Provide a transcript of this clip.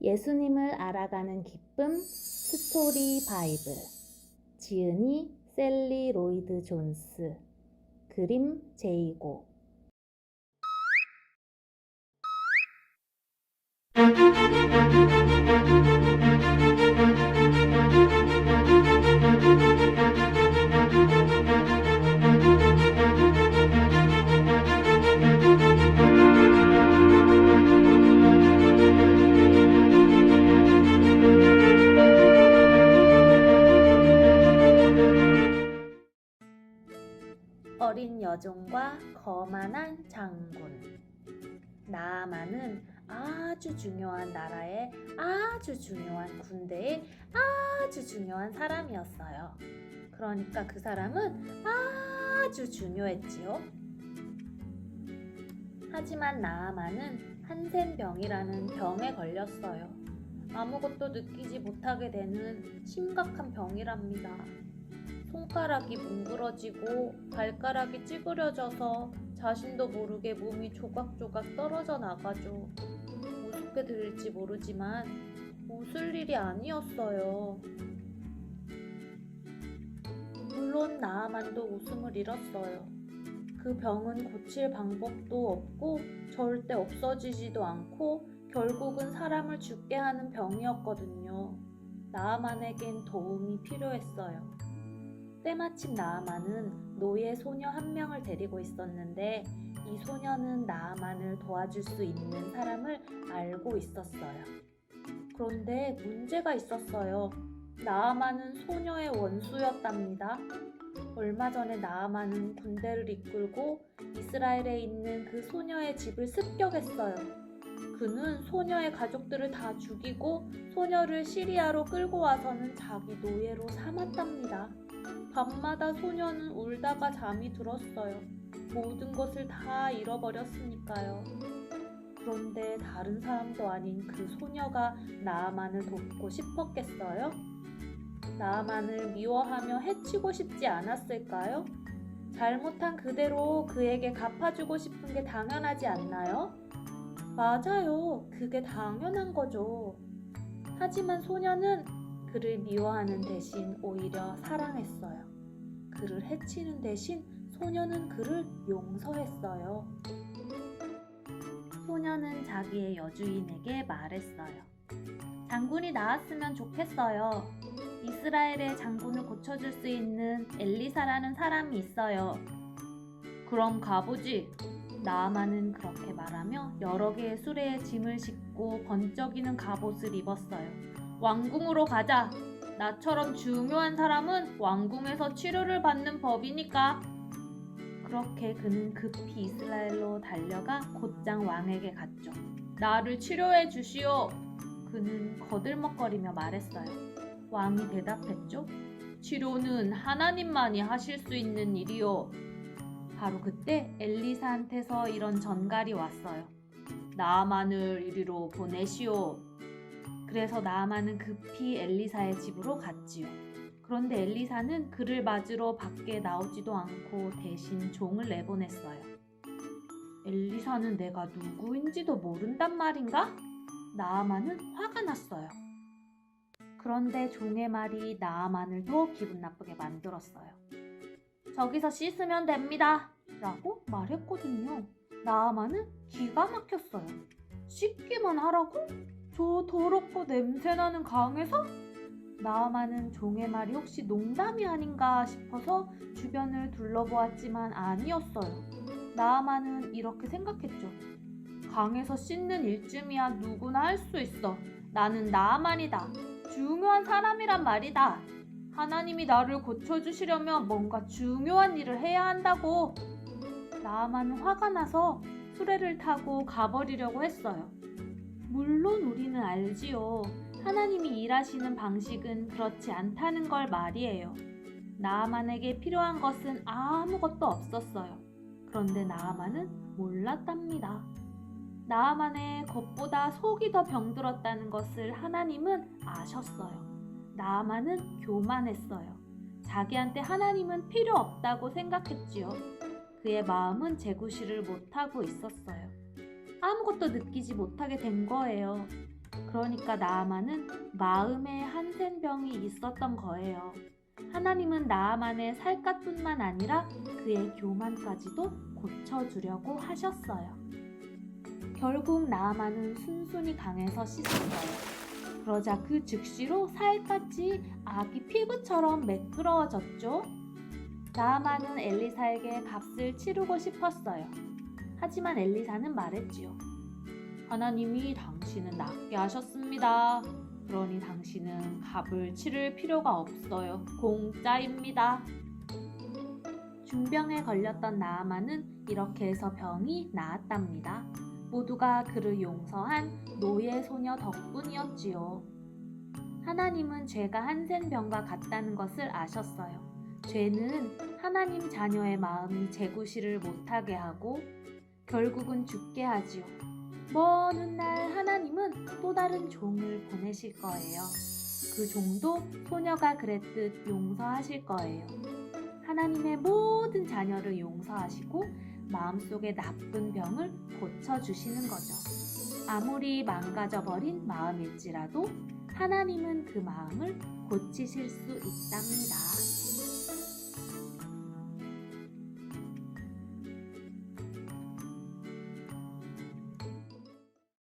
예수님을 알아가는 기쁨 스토리 바이블. 지은이 셀리 로이드 존스, 그림 제이고. 어린 여종과 거만한 장군. 나아만은 아주 중요한 나라의 아주 중요한 군대의 아주 중요한 사람이었어요. 그러니까 그 사람은 아주 중요했지요. 하지만 나아만은 한센병이라는 병에 걸렸어요. 아무것도 느끼지 못하게 되는 심각한 병이랍니다. 손가락이 뭉그러지고 발가락이 찌그러져서 자신도 모르게 몸이 조각조각 떨어져 나가죠. 우습게 들릴지 모르지만 웃을 일이 아니었어요. 물론 나아만도 웃음을 잃었어요. 그 병은 고칠 방법도 없고 절대 없어지지도 않고 결국은 사람을 죽게 하는 병이었거든요. 나아만에겐 도움이 필요했어요. 때마침 나아만은 노예 소녀 한 명을 데리고 있었는데 이 소녀는 나아만을 도와줄 수 있는 사람을 알고 있었어요. 그런데 문제가 있었어요. 나아만은 소녀의 원수였답니다. 얼마 전에 나아만은 군대를 이끌고 이스라엘에 있는 그 소녀의 집을 습격했어요. 그는 소녀의 가족들을 다 죽이고 소녀를 시리아로 끌고 와서는 자기 노예로 삼았답니다. 밤마다 소녀는 울다가 잠이 들었어요. 모든 것을 다 잃어버렸으니까요. 그런데 다른 사람도 아닌 그 소녀가 나아만을 돕고 싶었겠어요? 나아만을 미워하며 해치고 싶지 않았을까요? 잘못한 그대로 그에게 갚아주고 싶은 게 당연하지 않나요? 맞아요. 그게 당연한 거죠. 하지만 소녀는 그를 미워하는 대신 오히려 사랑했어요. 그를 해치는 대신 소녀는 그를 용서했어요. 소녀는 자기의 여주인에게 말했어요. 장군이 나았으면 좋겠어요. 이스라엘의 장군을 고쳐줄 수 있는 엘리사라는 사람이 있어요. 그럼 가보지. 나아만은 그렇게 말하며 여러 개의 수레에 짐을 싣고 번쩍이는 갑옷을 입었어요. 왕궁으로 가자. 나처럼 중요한 사람은 왕궁에서 치료를 받는 법이니까. 그렇게 그는 급히 이스라엘로 달려가 곧장 왕에게 갔죠. 나를 치료해 주시오. 그는 거들먹거리며 말했어요. 왕이 대답했죠. 치료는 하나님만이 하실 수 있는 일이요. 바로 그때 엘리사한테서 이런 전갈이 왔어요. 나아만을 이리로 보내시오. 그래서 나아만은 급히 엘리사의 집으로 갔지요. 그런데 엘리사는 그를 맞으러 밖에 나오지도 않고 대신 종을 내보냈어요. 엘리사는 내가 누구인지도 모른단 말인가? 나아만은 화가 났어요. 그런데 종의 말이 나아만을 더 기분 나쁘게 만들었어요. 저기서 씻으면 됩니다. 라고 말했거든요. 나아만은 기가 막혔어요. 씻기만 하라고? 저 더럽고 냄새나는 강에서? 나아만은 종의 말이 혹시 농담이 아닌가 싶어서 주변을 둘러보았지만 아니었어요. 나아만은 이렇게 생각했죠. 강에서 씻는 일쯤이야 누구나 할 수 있어. 나는 나아만이다. 중요한 사람이란 말이다. 하나님이 나를 고쳐주시려면 뭔가 중요한 일을 해야 한다고. 나아만은 화가 나서 수레를 타고 가버리려고 했어요. 물론 우리는 알지요. 하나님이 일하시는 방식은 그렇지 않다는 걸 말이에요. 나아만에게 필요한 것은 아무것도 없었어요. 그런데 나아만은 몰랐답니다. 나아만의 겉보다 속이 더 병들었다는 것을 하나님은 아셨어요. 나아만은 교만했어요. 자기한테 하나님은 필요 없다고 생각했지요. 그의 마음은 재구실을 못하고 있었어요. 아무것도 느끼지 못하게 된 거예요. 그러니까 나아만은 마음에 한센병이 있었던 거예요. 하나님은 나아만의 살갗뿐만 아니라 그의 교만까지도 고쳐주려고 하셨어요. 결국 나아만은 순순히 강에서 씻었어요. 그러자 그 즉시로 살갗이 아기 피부처럼 매끄러워졌죠. 나아만은 엘리사에게 값을 치르고 싶었어요. 하지만 엘리사는 말했지요. 하나님이 당신은 낫게 하셨습니다. 그러니 당신은 값을 치를 필요가 없어요. 공짜입니다. 중병에 걸렸던 나아만은 이렇게 해서 병이 나았답니다. 모두가 그를 용서한 노예 소녀 덕분이었지요. 하나님은 죄가 한센병과 같다는 것을 아셨어요. 죄는 하나님 자녀의 마음이 재구실을 못하게 하고 결국은 죽게 하지요. 먼 훗날 하나님은 또 다른 종을 보내실 거예요. 그 종도 소녀가 그랬듯 용서하실 거예요. 하나님의 모든 자녀를 용서하시고 마음속의 나쁜 병을 고쳐주시는 거죠. 아무리 망가져버린 마음일지라도 하나님은 그 마음을 고치실 수 있답니다.